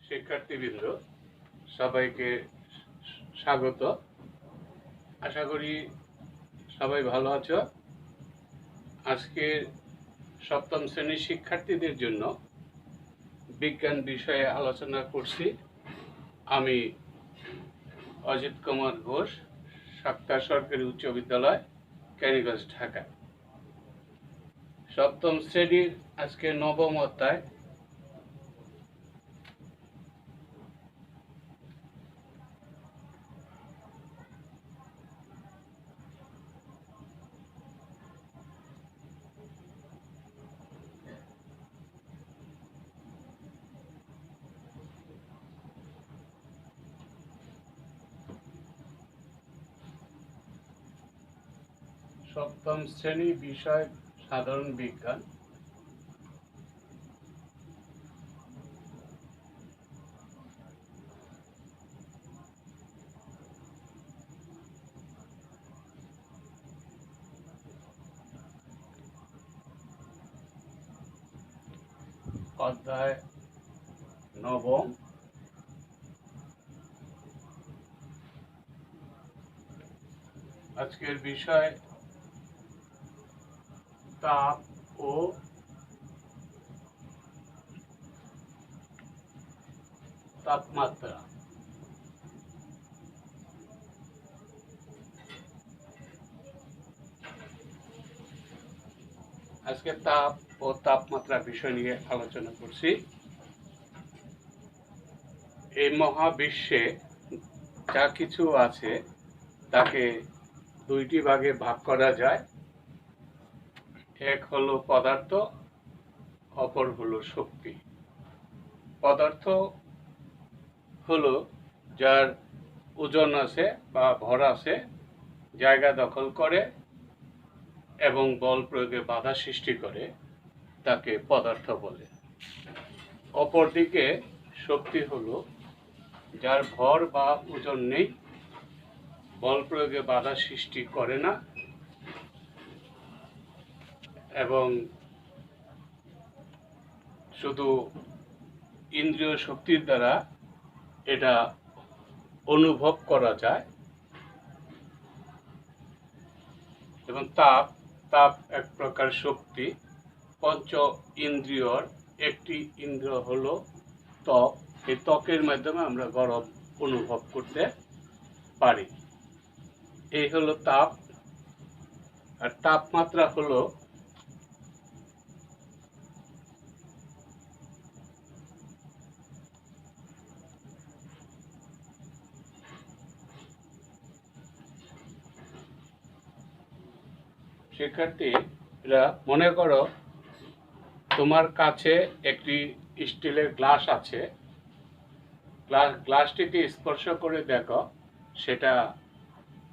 শিক্ষার্থীবৃন্দ সবাইকে স্বাগত। আশা করি সবাই ভালো আছো। আজকের সপ্তম শ্রেণীর শিক্ষার্থীদের জন্য বিজ্ঞান বিষয়ে আলোচনা করছি। আমি অজিত কুমার ঘোষ, সাক্তার সরকারি উচ্চ বিদ্যালয়, ক্যানিগঞ্জ, ঢাকা। সপ্তম শ্রেণীর আজকে নবম অধ্যায়। সপ্তম শ্রেণী বিষয় সাধারণ বিজ্ঞান। অধ্যায় নবম। আজকের বিষয় তাপ ও তাপমাত্রা। আজকে তাপ ও তাপমাত্রা বিষয় নিয়ে আলোচনা করছি। এই মহাবিশ্বে যা কিছু আছে তাকে দুইটি ভাগে ভাগ করা যায়। এক হলো পদার্থ, অপর হলো শক্তি। পদার্থ হলো যার ওজন আছে বা ভর আছে, জায়গা দখল করে এবং বল প্রয়োগে বাধা সৃষ্টি করে, তাকে পদার্থ বলে। অপরদিকে শক্তি হলো যার ভর বা ওজন নেই, বল প্রয়োগে বাধা সৃষ্টি করে না এবং শুধু ইন্দ্রিয় শক্তির দ্বারা এটা অনুভব করা যায়। এবং তাপ এক প্রকার শক্তি। পঞ্চ ইন্দ্রিয়র একটি ইন্দ্রিয় হলো ত্বক। এই ত্বকের মাধ্যমে আমরা গরম অনুভব করতে পারি। এই হলো তাপ। আর তাপমাত্রা হলো শিক্ষার্থীরা মনে করো তোমার কাছে একটি স্টিলের গ্লাস আছে। গ্লাসটিকে স্পর্শ করে দেখো সেটা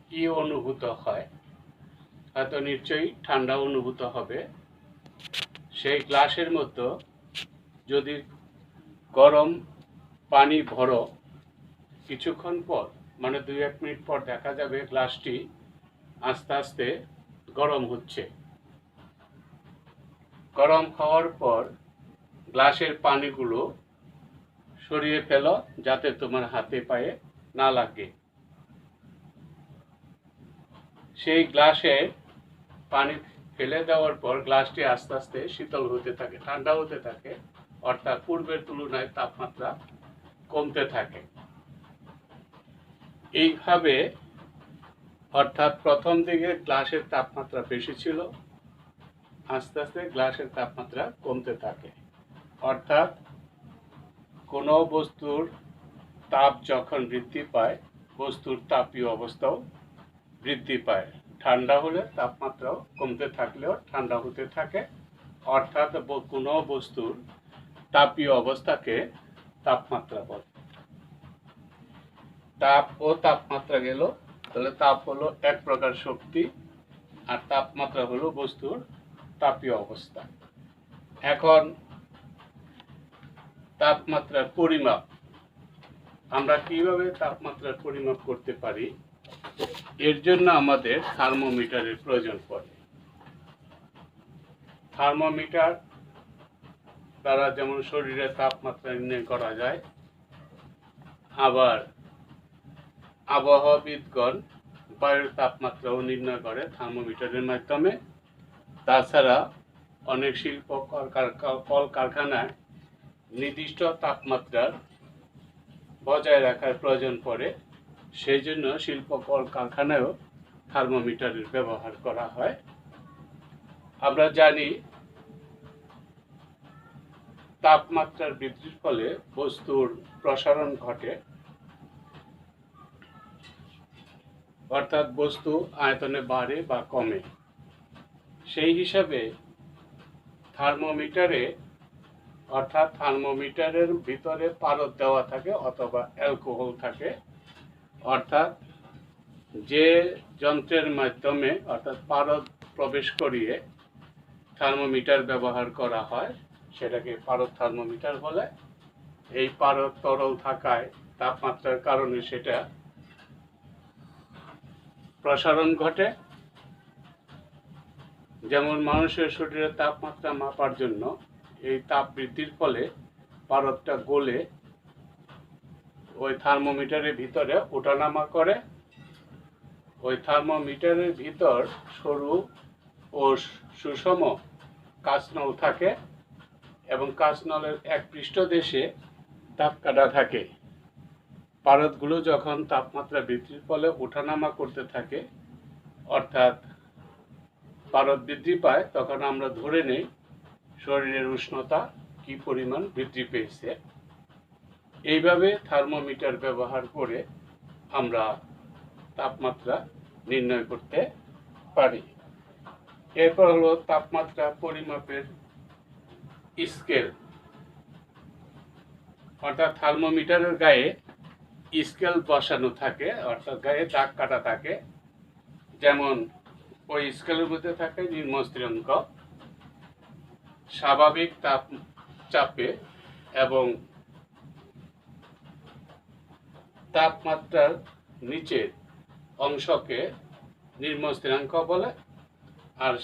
কি অনুভূত হয়। হয়তো নিশ্চয়ই ঠান্ডা অনুভূত হবে। সেই গ্লাসের মধ্যে যদি গরম পানি ভরো, কিছুক্ষণ পর মানে 2-1 মিনিট পর দেখা যাবে গ্লাসটি আস্তে আস্তে গরম হচ্ছে। গরম হওয়ার পর গ্লাসের পানিগুলো সরিয়ে ফেলো যাতে তোমার হাতে পায়ে না লাগে। সেই গ্লাসে পানি ফেলে দেওয়ার পর গ্লাসটি আস্তে আস্তে শীতল হতে থাকে, ঠান্ডা হতে থাকে, অর্থাৎ পূর্বের তুলনায় তাপমাত্রা কমতে থাকে। এইভাবে অর্থাৎ প্রথম দিকে গ্লাসের তাপমাত্রা বেশি ছিল, আস্তে আস্তে গ্লাসের তাপমাত্রা কমতে থাকে। অর্থাৎ কোনো বস্তুর তাপ যখন বৃদ্ধি পায়, বস্তুর তাপীয় অবস্থাও বৃদ্ধি পায়। ঠান্ডা হলে তাপমাত্রাও কমতে থাকলেও ঠান্ডা হতে থাকে। অর্থাৎ কোনো বস্তুর তাপীয় অবস্থাকে তাপমাত্রা বলে। তাপ ও তাপমাত্রা গেল। তাহলে তাপ হলো এক প্রকার শক্তি আর তাপমাত্রা হলো বস্তুর তাপীয় অবস্থা। এখন তাপমাত্রার পরিমাপ। আমরা কিভাবে তাপমাত্রার পরিমাপ করতে পারি? এর জন্য আমাদের থার্মোমিটারের প্রয়োজন পড়ে। থার্মোমিটার দ্বারা যেমন শরীরের তাপমাত্রা নির্ণয় করা যায়, আবার আবহাওয়াবিদগণ বায়ুর তাপমাত্রাও নির্ণয় করে থার্মোমিটারের মাধ্যমে। তাছাড়া অনেক শিল্প কলকারখানায় নির্দিষ্ট তাপমাত্রার বজায় রাখার প্রয়োজন পড়ে, সেই জন্য শিল্প কলকারখানায়ও থার্মোমিটারের ব্যবহার করা হয়। আমরা জানি তাপমাত্রার বৃদ্ধির ফলে বস্তুর প্রসারণ ঘটে, অর্থাৎ বস্তু আয়তনে বাড়ে বা কমে। সেই হিসাবে থার্মোমিটারের ভিতরে পারদ দেওয়া থাকে অথবা অ্যালকোহল থাকে, অর্থাৎ যে যন্ত্রের মাধ্যমে অর্থাৎ পারদ প্রবেশ করিয়ে থার্মোমিটার ব্যবহার করা হয় সেটাকে পারদ থার্মোমিটার বলে। এই পারদ তরল থাকায় তাপমাত্রার কারণে সেটা প্রসারণ ঘটে। যেমন মানুষের শরীরের তাপমাত্রা মাপার জন্য এই তাপ বৃদ্ধির ফলে পারদটা গলে ওই থার্মোমিটারের ভিতরে ওঠানামা করে। ওই থার্মোমিটারের ভিতর সরু ও সুষম কাঁচনল থাকে এবং কাঁচনলের এক পৃষ্ঠদেশে তাপ কাটা থাকে। পারদগুলো যখন তাপমাত্রা বৃদ্ধির ফলে ওঠানামা করতে থাকে, অর্থাৎ পারদ বৃদ্ধি পায়, তখন আমরা ধরে নেই শরীরের উষ্ণতা কি পরিমাণ বৃদ্ধি পেয়েছে। এইভাবে থার্মোমিটার ব্যবহার করে আমরা তাপমাত্রা নির্ণয় করতে পারি। এরপর হলো তাপমাত্রা পরিমাপের স্কেল, অর্থাৎ থার্মোমিটারের গায়ে স্কেল বসানো থাকে, অর্থাৎ গায়ে দাগ কাটা থাকে। যেমন ওই স্কেলের মধ্যে থাকে নিম্ন স্থিরাঙ্ক, স্বাভাবিক চাপে এবং তাপমাত্রার নিচের অংশকে নিম্ন স্থিরাঙ্ক বলে, আর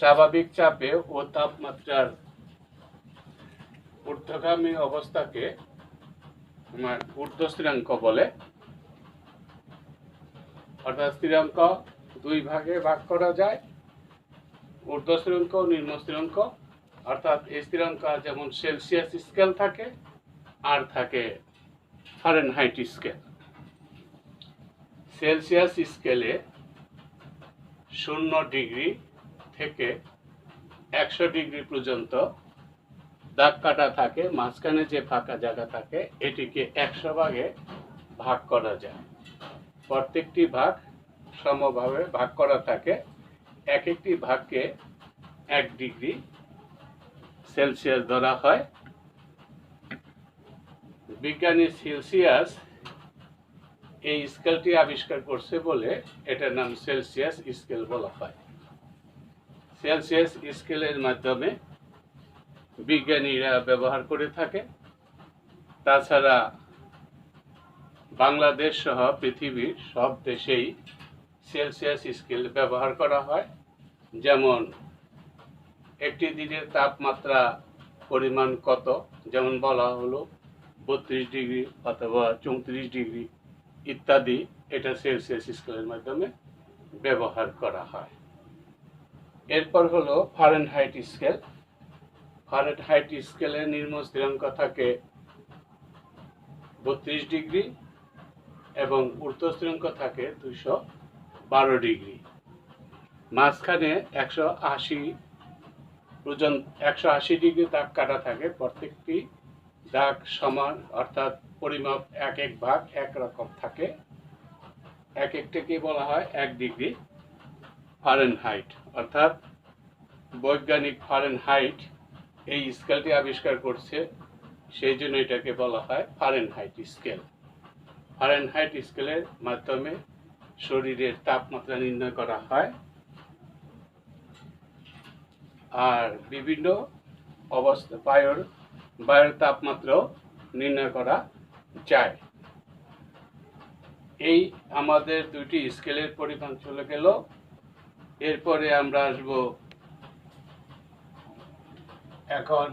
স্বাভাবিক চাপে ও তাপমাত্রার ঊর্ধ্বগামী অবস্থাকে ঊর্ধ্ব স্থিরাঙ্ক বলে। অর্থাৎ স্থিরাঙ্ক দুই ভাগে ভাগ করা যায়, ঊর্ধ্ব স্থিরাঙ্ক ও নিম্ন স্থিরাঙ্ক। অর্থাৎ এই স্থিরাঙ্ক যেমন সেলসিয়াস স্কেল থাকে আর থাকে ফারেনহাইট স্কেল। সেলসিয়াস স্কেলে 0 ডিগ্রি থেকে 100 ডিগ্রি পর্যন্ত দাগ কাটা থাকে, মাঝখানে যে ফাঁকা জায়গা থাকে এটিকে 100 ভাগে ভাগ করা যায়। প্রত্যেকটি ভাগ সমভাবে ভাগ করা থাকে, এক একটি ভাগকে 1 ডিগ্রি সেলসিয়াস ধরা হয়। বিজ্ঞানী সেলসিয়াস এই স্কেলটি আবিষ্কার করছে বলে এটার নাম সেলসিয়াস স্কেল বলা হয়। সেলসিয়াস স্কেলের মাধ্যমে বিজ্ঞানীরা ব্যবহার করে থাকে। তাছাড়া বাংলাদেশ সহ পৃথিবীর সব দেশেই সেলসিয়াস স্কেল ব্যবহার করা হয়। যেমন একটি দিনের তাপমাত্রা পরিমাণ কত, যেমন বলা হলো 32 ডিগ্রি অথবা 34 ডিগ্রি ইত্যাদি, এটা সেলসিয়াস স্কেলের মাধ্যমে ব্যবহার করা হয়। এরপর হলো ফারেনহাইট স্কেল। ফারেনহাইট স্কেলে নিম্ন স্থিরাঙ্ক থাকে 32 ডিগ্রি এবং ঊর্ধ্ব স্থিরাঙ্ক থাকে 212 ডিগ্রি। মাঝখানে 180 ডিগ্রি দাগ কাটা থাকে। প্রত্যেকটি দাগ সমান, অর্থাৎ পরিমাপ এক এক ভাগ একরকম থাকে। এক একটাকে বলা হয় 1 ডিগ্রি ফারেনহাইট। অর্থাৎ বৈজ্ঞানিক ফারেনহাইট এই স্কেলটি আবিষ্কার করছে, সেই জন্য এটাকে বলা হয় ফারেনহাইট স্কেল। ফারেনহাইট স্কেলের মাধ্যমে শরীরের তাপমাত্রা নির্ণয় করা হয় আর বিভিন্ন অবস্থা বায়ুর তাপমাত্রাও নির্ণয় করা যায়। এই আমাদের দুটি স্কেলের পরিমাণ চলে গেল। এরপরে আমরা আসব এখন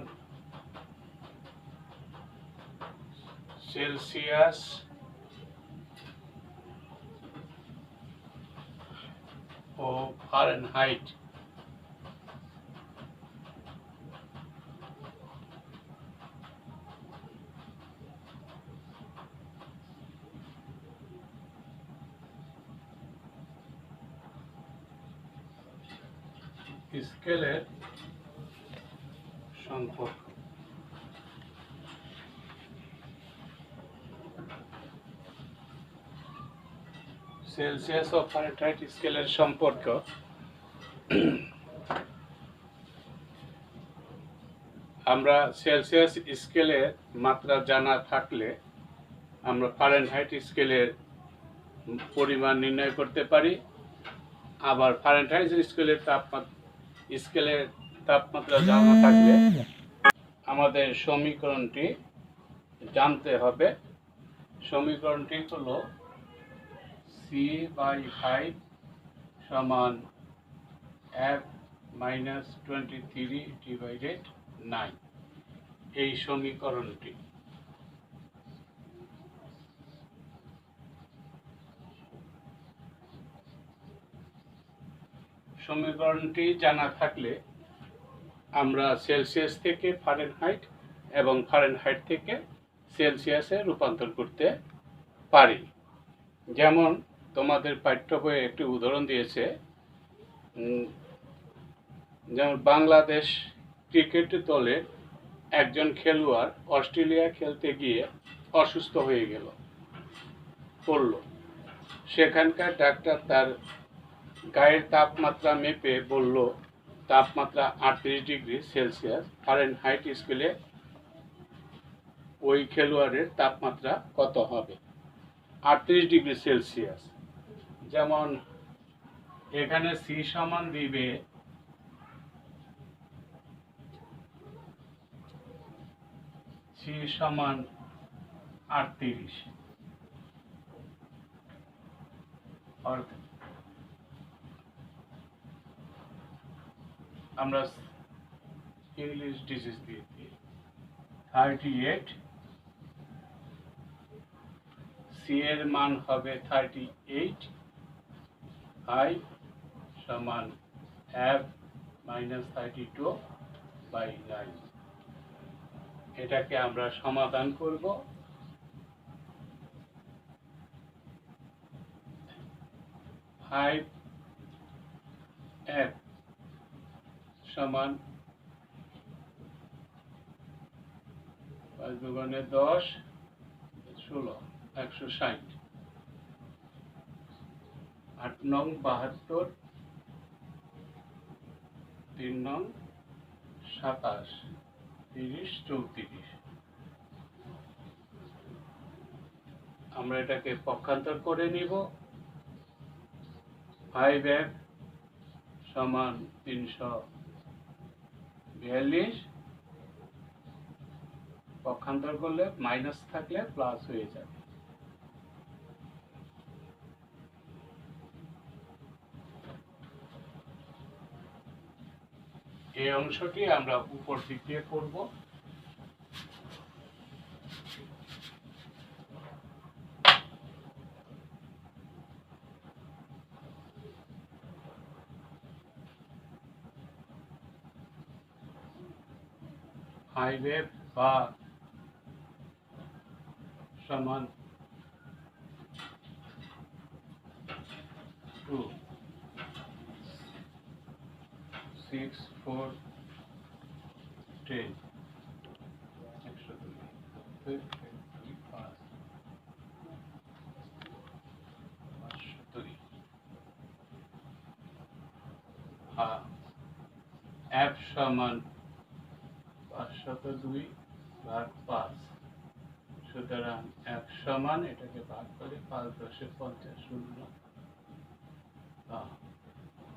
সেলসিয়াস ও ফারেনহাইট স্কেলের সম্পর্ক। সেলসিয়াস ও ফারেনহাইট স্কেলের সম্পর্ক আমরা সেলসিয়াস স্কেলের মাত্রা জানা থাকলে আমরা ফারেনহাইট স্কেলের পরিমাণ নির্ণয় করতে পারি। আবার ফারেনহাইট স্কেলের তাপমাত্রা জানা থাকলে আমাদের সমীকরণটি জানতে হবে। সমীকরণটি হলো C/5 সমান F-23/9 এই সমীকরণটি। সমীকরণটি জানা থাকলে আমরা সেলসিয়াস থেকে ফারেনহাইট এবং ফারেনহাইট থেকে সেলসিয়াসে রূপান্তর করতে পারি। যেমন তোমাদের পাঠ্য বইয়ে একটি উদাহরণ দিয়েছে, যেমন বাংলাদেশ ক্রিকেট দলের একজন খেলোয়াড় অস্ট্রেলিয়া খেলতে গিয়ে অসুস্থ হয়ে পড়ল। সেখানকার ডাক্তার তার গায়ের তাপমাত্রা মেপে বলল তাপমাত্রা 38 ডিগ্রি সেলসিয়াস। ফারেনহাইট স্কেলে ওই খেলোয়াড়ের তাপমাত্রা কত হবে? 38 ডিগ্রি সেলসিয়াস। যেমন এখানে সি সমান দিবে সি সমান 38, আমরা ইংলিশ ডিজিজ দিয়ে দিই 38, সি এর মান হবে 38, আই সমান F-32/9। এটাকে আমরা সমাধান করব। 5F সমান 5 দুগুণে 10, 16, 160। 8 নং 72, 3 নং 27, 30, 34। আমরা এটাকে পক্ষান্তর করে নিব। 5F সমান 342, পক্ষান্তর করলে মাইনাস থাকলে প্লাস হয়ে যাবে। এই অংশটি আমরা উপর দিক দিয়ে করব। F বা সমান 2, 6, 4, 10, 102, 502। F সমান 502/5। সুতরাং F সমান, এটাকে ভাগ করে 5 10 50, 0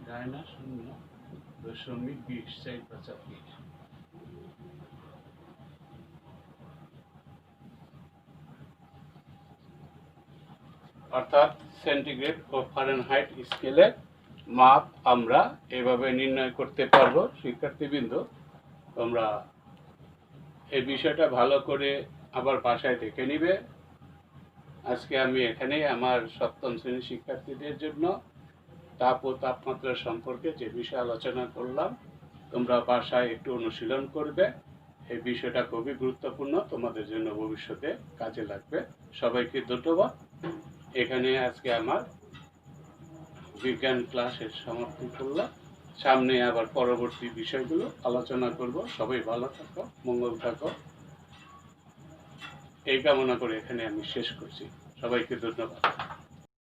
যায় না, 0.20, 4/25। অর্থাৎ সেন্টিগ্রেড ও ফারেনহাইট স্কেলের মাপ আমরা এভাবে নির্ণয় করতে পারবো। শিক্ষার্থীবৃন্দ, তোমরা এই বিষয়টা ভালো করে আবার বাসায় দেখে নিবে। আজকে আমি এখানেই আমার সপ্তম শ্রেণীর শিক্ষার্থীদের জন্য তাপ ও তাপমাত্রা সম্পর্কে যে বিষয়ে আলোচনা করলাম, তোমরা বাসায় একটু অনুশীলন করবে। এই বিষয়টা খুবই গুরুত্বপূর্ণ, তোমাদের জন্য ভবিষ্যতে কাজে লাগবে। সবাইকে ধন্যবাদ। এখানে আজকে আমার বিজ্ঞান ক্লাসের সমাপ্তি করলাম। সামনে আবার পরবর্তী বিষয়গুলো আলোচনা করব। সবাই ভালো থাকো, মঙ্গল থাকো, এই কামনা করে এখানে আমি শেষ করছি। সবাইকে ধন্যবাদ।